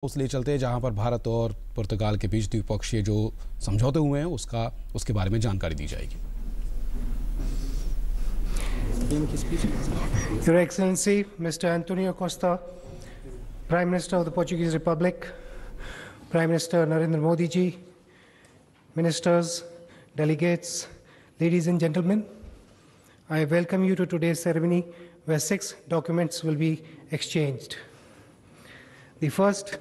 उस लिए चलते हैं जहां पर भारत और पुर्तगाल के बीच द्विपक्षीय जो समझौते हुए हैं उसके बारे में जानकारी दी जाएगी। Your Excellency, Mr. Antonio Costa, Prime Minister of the Portuguese Republic, Prime Minister Narendra Modi ji, ministers, delegates, ladies and gentlemen, I welcome you to today's ceremony where 6 documents will be exchanged. The first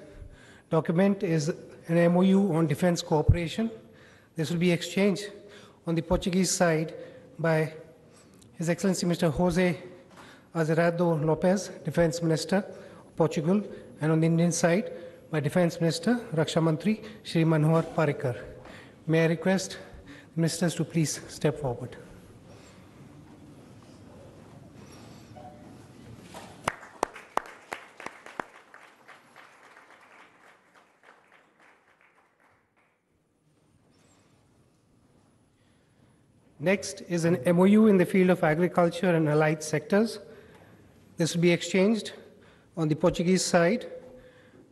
document is an MOU on defense cooperation. This will be exchanged on the Portuguese side by His Excellency Mr. Jose Azevedo Lopez, Defense Minister of Portugal, and on the Indian side by Defense Minister Raksha Mantri Shri Manohar Parrikar. May I request the ministers to please step forward. Next is an MOU in the field of agriculture and allied sectors. This will be exchanged on the Portuguese side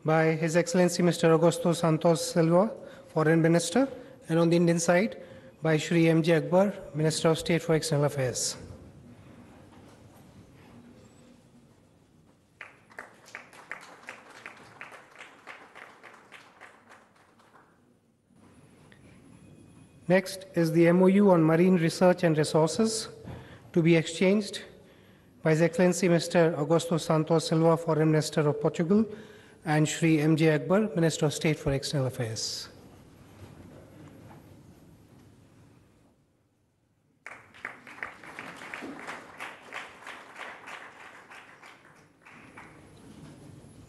by His Excellency Mr. Augusto Santos Silva, Foreign Minister, and on the Indian side by Shri M.J. Akbar, Minister of State for External Affairs. Next is the MOU on marine research and resources to be exchanged by His Excellency Mr. Augusto Santos Silva, Foreign Minister of Portugal, and Shri M.J. Akbar, Minister of State for External Affairs.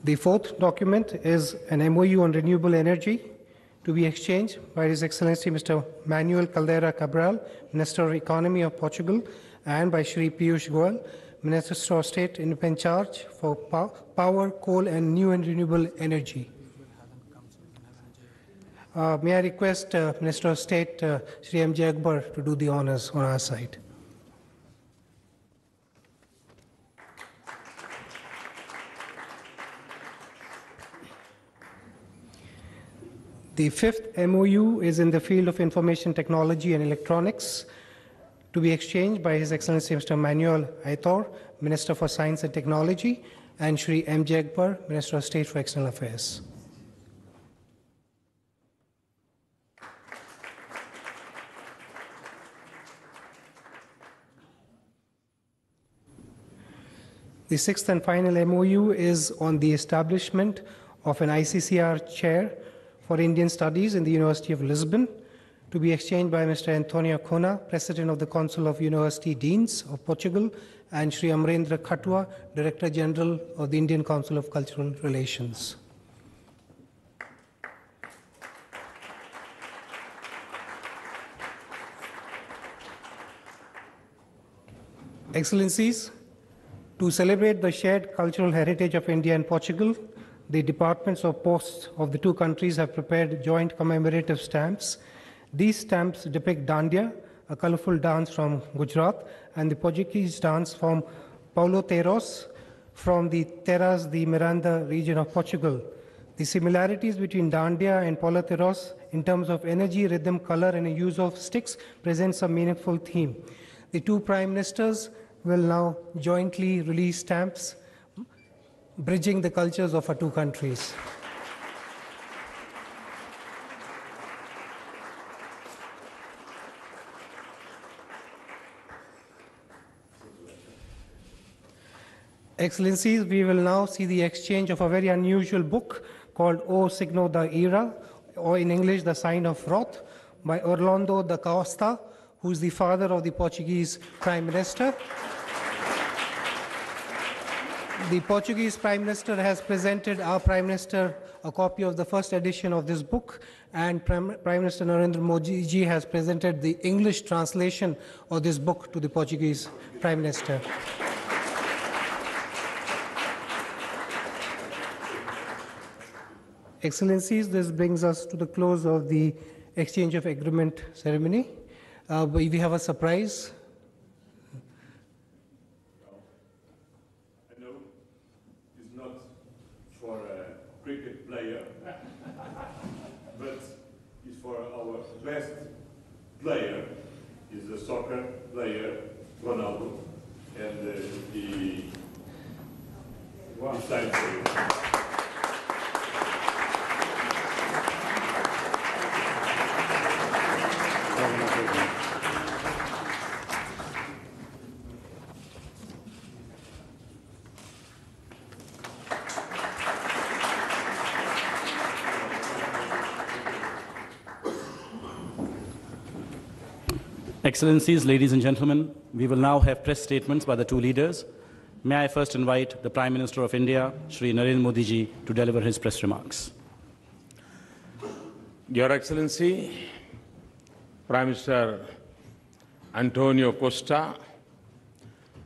The fourth document is an MOU on renewable energy to be exchanged by His Excellency Mr. Manuel Caldeira Cabral, Minister of Economy of Portugal, and by Shri Piyush Goyal, Minister of State in charge for power, coal, and new and renewable energy. May I request Minister of State Shri M.J. Akbar to do the honors on our side. The fifth MOU is in the field of information technology and electronics to be exchanged by His Excellency Mr. Manuel Aitor, Minister for Science and Technology, and Shri M.J. Akbar, Minister of State for External Affairs. The sixth and final MOU is on the establishment of an ICCR chair for Indian Studies in the University of Lisbon, to be exchanged by Mr. Antonio Cona, President of the Council of University Deans of Portugal, and Shri Narendra Khatua, Director General of the Indian Council of Cultural Relations. Excellencies, to celebrate the shared cultural heritage of India and Portugal, the departments of posts of the two countries have prepared joint commemorative stamps. These stamps depict Dandiya, a colorful dance from Gujarat, and the Portuguese dance from Paulo Terros from the Terras de Miranda region of Portugal. The similarities between Dandiya and Paulo Terros in terms of energy, rhythm, color, and a use of sticks presents a meaningful theme. The two prime ministers will now jointly release stamps bridging the cultures of our two countries. Excellencies, we will now see the exchange of a very unusual book called O Signo da Ira, or in English, The Sign of Wrath, by Orlando da Costa, who is the father of the Portuguese Prime Minister. The Portuguese Prime Minister has presented our Prime Minister a copy of the first edition of this book, and Prime Minister Narendra Modi ji has presented the English translation of this book to the Portuguese Prime Minister. Excellencies, this brings us to the close of the exchange of agreement ceremony. We have a surprise. I know it's not for a cricket player, player, but is for our best player, is a soccer player, Ronaldo, and he signed for you. Excellencies, ladies and gentlemen, we will now have press statements by the two leaders. May I first invite the Prime Minister of India, Shri Narendra Modi ji, to deliver his press remarks. Your Excellency, Prime Minister Antonio Costa,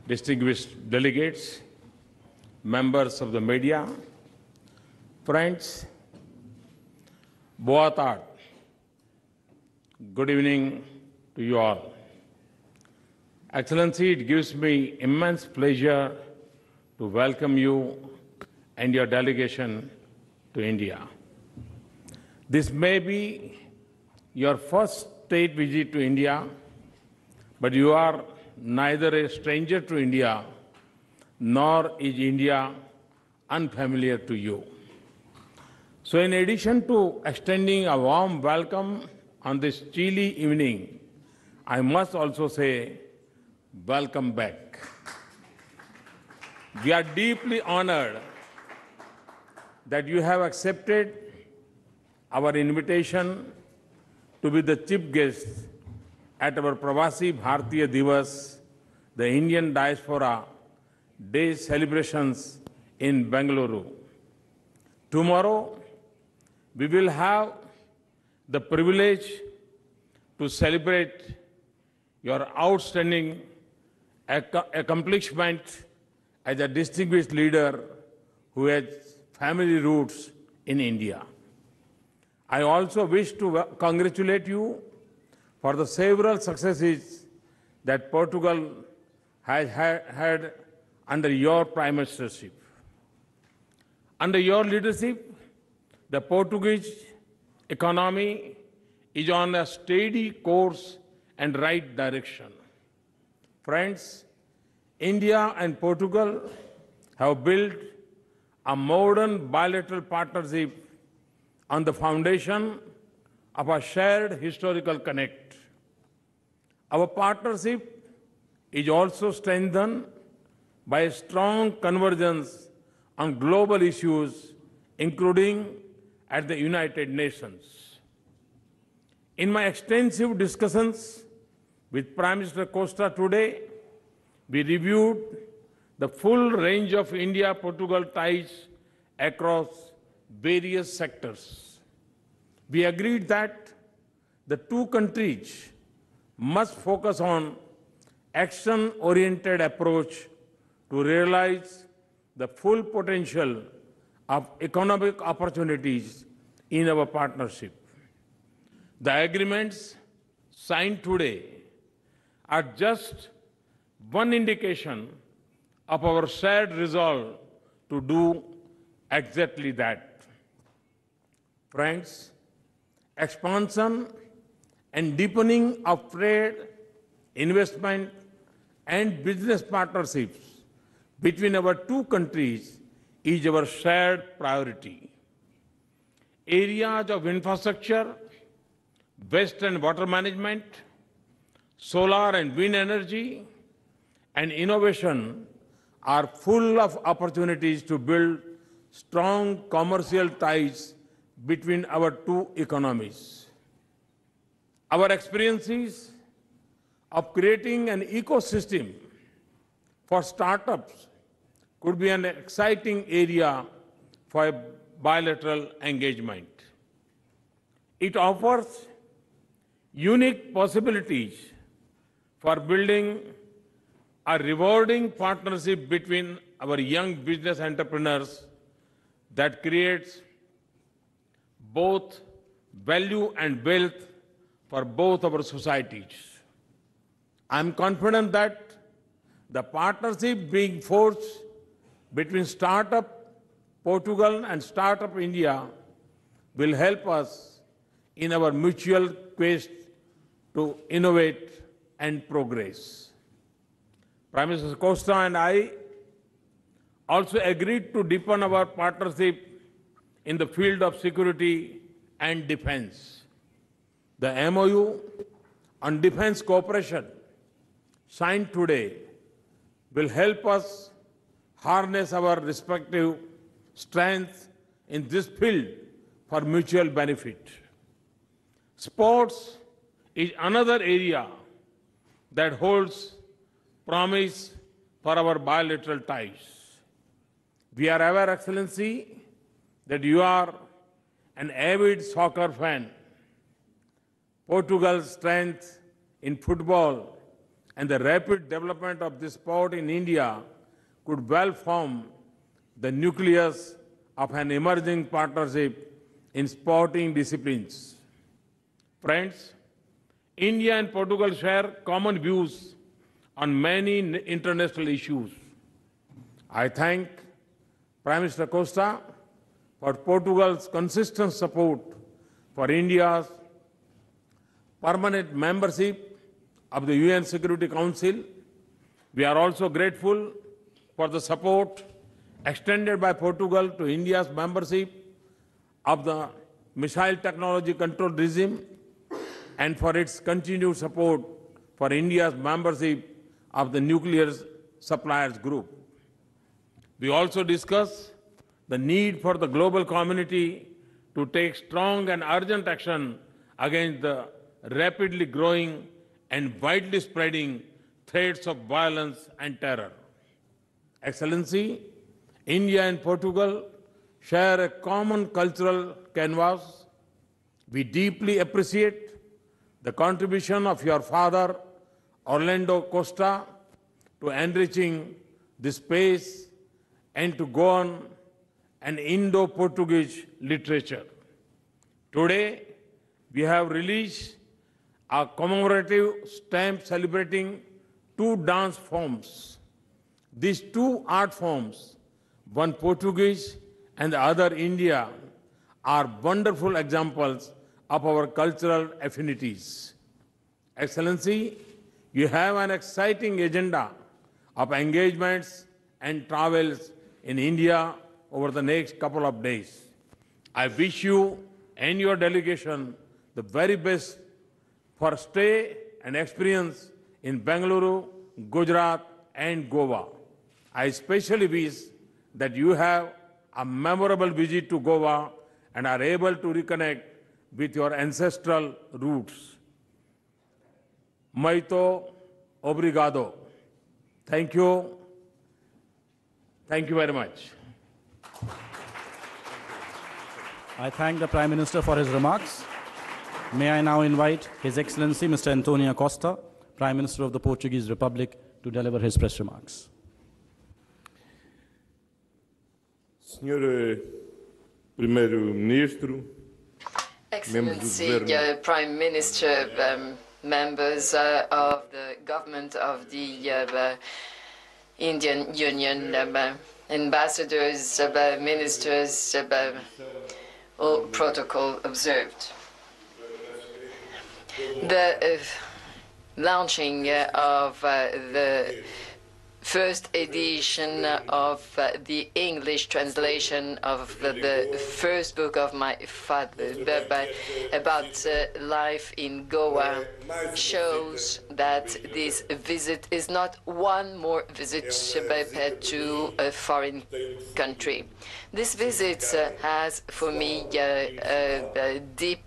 distinguished delegates, members of the media, friends, boa tarde. Good evening to you all. Excellency, it gives me immense pleasure to welcome you and your delegation to India. This may be your first state visit to India, but you are neither a stranger to India nor is India unfamiliar to you. So in addition to extending a warm welcome on this chilly evening, I must also say, welcome back. We are deeply honored that you have accepted our invitation to be the chief guest at our Pravasi Bharatiya Divas, the Indian Diaspora Day celebrations in Bengaluru. Tomorrow, we will have the privilege to celebrate your outstanding accomplishment as a distinguished leader who has family roots in India. I also wish to congratulate you for the several successes that Portugal has had under your prime ministership. Under your leadership, the Portuguese economy is on a steady course and right direction. Friends, India and Portugal have built a modern bilateral partnership on the foundation of a shared historical connect. Our partnership is also strengthened by a strong convergence on global issues, including at the United Nations. In my extensive discussions with Prime Minister Costa today, we reviewed the full range of India-Portugal ties across various sectors. We agreed that the two countries must focus on action-oriented approach to realize the full potential of economic opportunities in our partnership. The agreements signed today are just one indication of our shared resolve to do exactly that. Friends, expansion and deepening of trade, investment, and business partnerships between our two countries is our shared priority. Areas of infrastructure, waste and water management, solar and wind energy, and innovation are full of opportunities to build strong commercial ties between our two economies. Our experiences of creating an ecosystem for startups could be an exciting area for a bilateral engagement. It offers unique possibilities for building a rewarding partnership between our young business entrepreneurs that creates both value and wealth for both our societies. I am confident that the partnership being forged between Startup Portugal and Startup India will help us in our mutual quest to innovate and progress. Prime Minister Costa and I also agreed to deepen our partnership in the field of security and defense. The MOU on defense cooperation signed today will help us harness our respective strengths in this field for mutual benefit. Sports is another area that holds promise for our bilateral ties. We are aware, Excellency, that you are an avid soccer fan. Portugal's strength in football and the rapid development of this sport in India could well form the nucleus of an emerging partnership in sporting disciplines. Friends, India and Portugal share common views on many international issues. I thank Prime Minister Costa for Portugal's consistent support for India's permanent membership of the UN Security Council. We are also grateful for the support extended by Portugal to India's membership of the Missile Technology Control Regime and for its continued support for India's membership of the Nuclear Suppliers Group. We also discussed the need for the global community to take strong and urgent action against the rapidly growing and widely spreading threats of violence and terror. Excellency, India and Portugal share a common cultural canvas. We deeply appreciate the contribution of your father, Orlando Costa, to enriching this space and to go on an Indo-Portuguese literature. Today, we have released a commemorative stamp celebrating two dance forms. These two art forms, one Portuguese and the other India, are wonderful examples of our cultural affinities. Excellency, you have an exciting agenda of engagements and travels in India over the next couple of days. I wish you and your delegation the very best for stay and experience in Bengaluru, Gujarat, and Goa. I especially wish that you have a memorable visit to Goa and are able to reconnect with your ancestral roots. Muito obrigado. Thank you. Thank you very much. I thank the Prime Minister for his remarks. May I now invite His Excellency Mr. Antonio Costa, Prime Minister of the Portuguese Republic, to deliver his press remarks. Senhor Primeiro-Ministro, Excellency, Prime Minister, members of the government of the Indian Union, ambassadors, ministers, all protocol observed. The launching of the first edition of the English translation of the first book of my father about life in Goa shows that this visit is not one more visit to a foreign country. This visit has for me a deep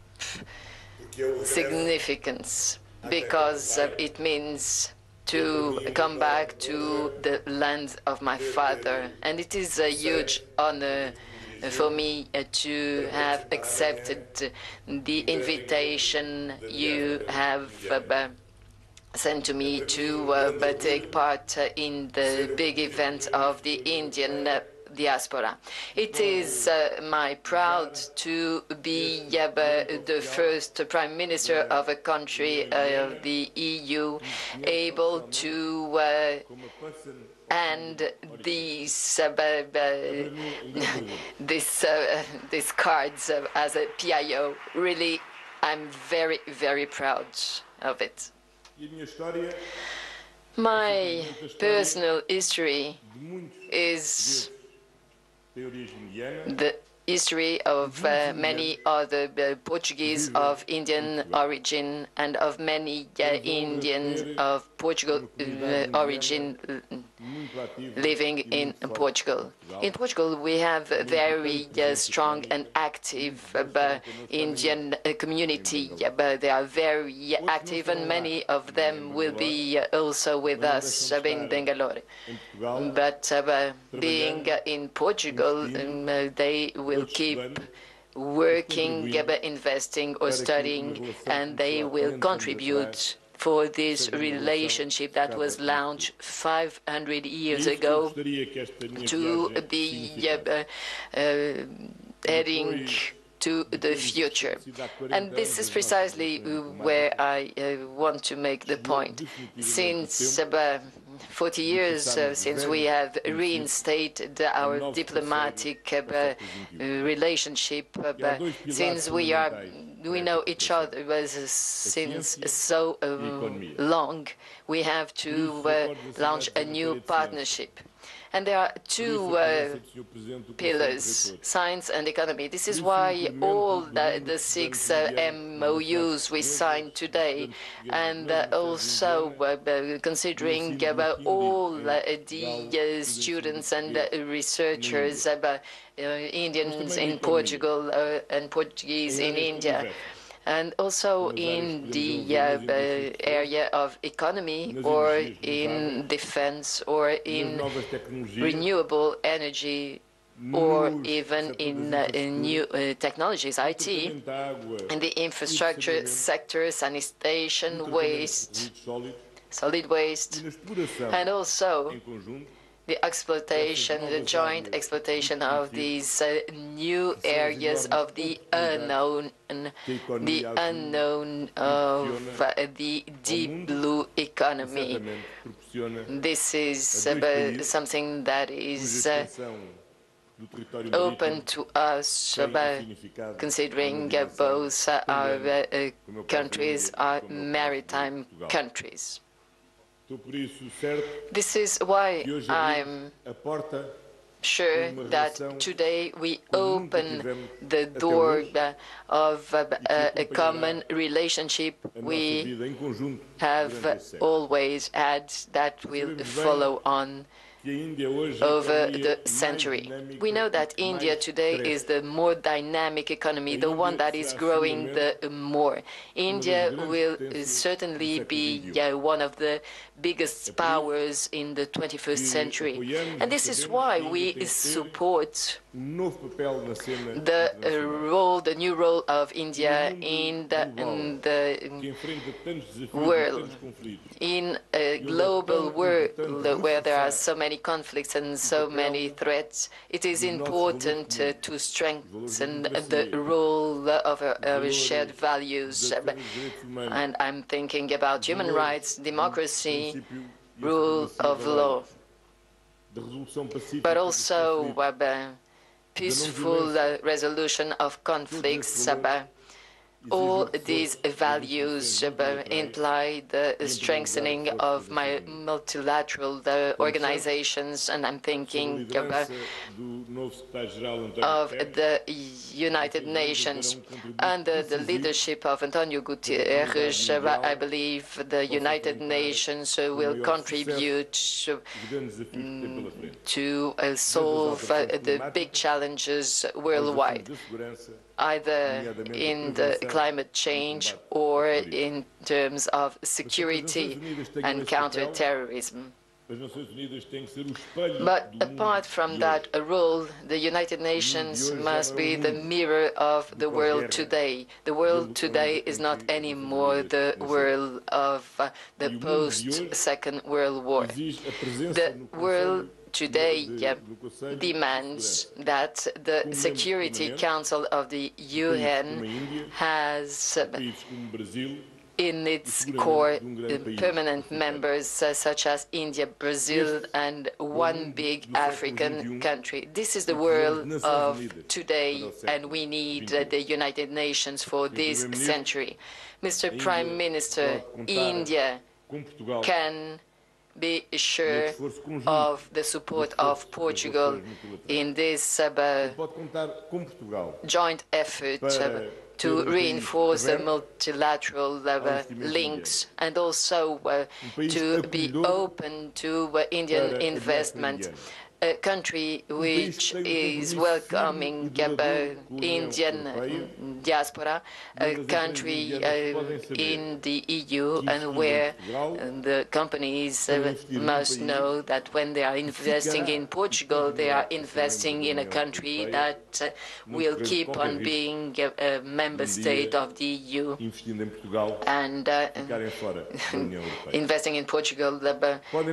significance because it means to come back to the land of my father. And it is a huge honor for me to have accepted the invitation you have sent to me to take part in the big event of the Indian diaspora. It is my proud to be the first Prime Minister of a country of the EU able to and these these cards as a PIO, really, I'm very, very proud of it. My personal history is the history of many other Portuguese of Indian origin and of many Indians of Portugal origin living in Portugal. In Portugal, we have a very strong and active Indian community. They are very active, and many of them will be also with us in Bangalore. But being in Portugal, they will keep working, investing or studying, and they will contribute for this relationship that was launched 500 years ago to be heading to the future. And this is precisely where I want to make the point. Since 40 years since we have reinstated our diplomatic relationship, since we know each other since so long, we have to launch a new partnership. And there are two pillars, science and economy. This is why all the 6 MOUs we signed today, and also considering all the students and researchers, Indians in Portugal and Portuguese in India, and also in the area of economy, or in defense, or in renewable energy, or even in new technologies, IT, in the infrastructure sector, sanitation, waste, solid waste, and also the exploitation, the joint exploitation of these new areas of the unknown of the deep blue economy. This is something that is open to us, considering both our countries are maritime countries. This is why I'm sure that today we open the door of a common relationship we have always had, that will follow on over the century. We know that India today is the more dynamic economy, the one that is growing the more. India will certainly be one of the biggest powers in the 21st century. And this is why we support the new role of India in the world, in a global world where there are so many conflicts and so many threats. It is important to strengthen the role of our shared values. And I'm thinking about human rights, democracy, rule of law, but also peaceful resolution of conflicts. All these values imply the strengthening of my multilateral organizations, and I'm thinking of the United Nations. Under the leadership of Antonio Guterres, I believe the United Nations will contribute to solve the big challenges worldwide, either in the climate change or in terms of security and counter-terrorism. But apart from that role, the United Nations must be the mirror of the world today. The world today is not anymore the world of the post-Second World War. The world today demands that the Security Council of the UN has in its core permanent members such as India, Brazil, and one big African country. This is the world of today, and we need the United Nations for this century. Mr. Prime Minister, India can be sure of the support of Portugal in this joint effort to reinforce the multilateral links, and also to be open to Indian investment. A country which is welcoming Indian diaspora, a country in the EU, and where the companies must know that when they are investing in Portugal, they are investing in a country that will keep on being a member state of the EU. And investing in Portugal,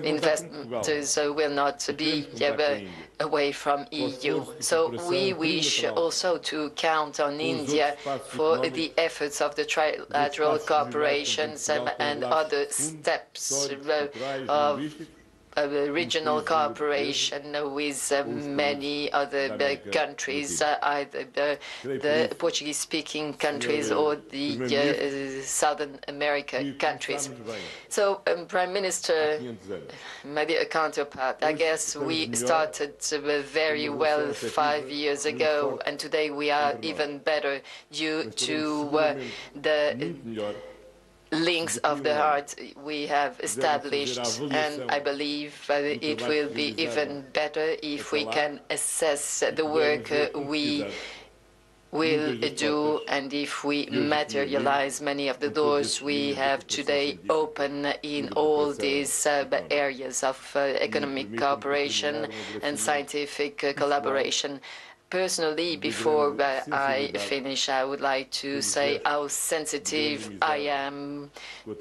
investors will not be away from EU. So we wish also to count on India for the efforts of the trilateral cooperations and other steps of regional cooperation with many other countries, either the Portuguese-speaking countries or the Southern American countries. So, Prime Minister, my dear counterpart, I guess we started very well 5 years ago, and today we are even better due to the links of the heart we have established, and I believe it will be even better if we can assess the work we will do, and if we materialize many of the doors we have today open in all these areas of economic cooperation and scientific collaboration. Personally, before I finish, I would like to say how sensitive I am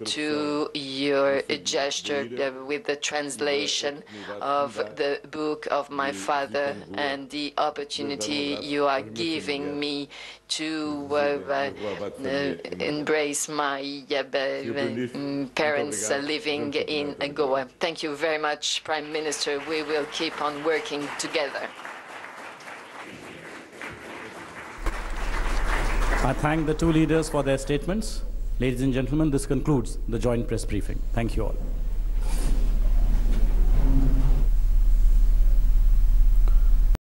to your gesture with the translation of the book of my father and the opportunity you are giving me to embrace my parents living in Goa. Thank you very much, Prime Minister. We will keep on working together. I thank the two leaders for their statements. Ladies and gentlemen, this concludes the joint press briefing. Thank you all.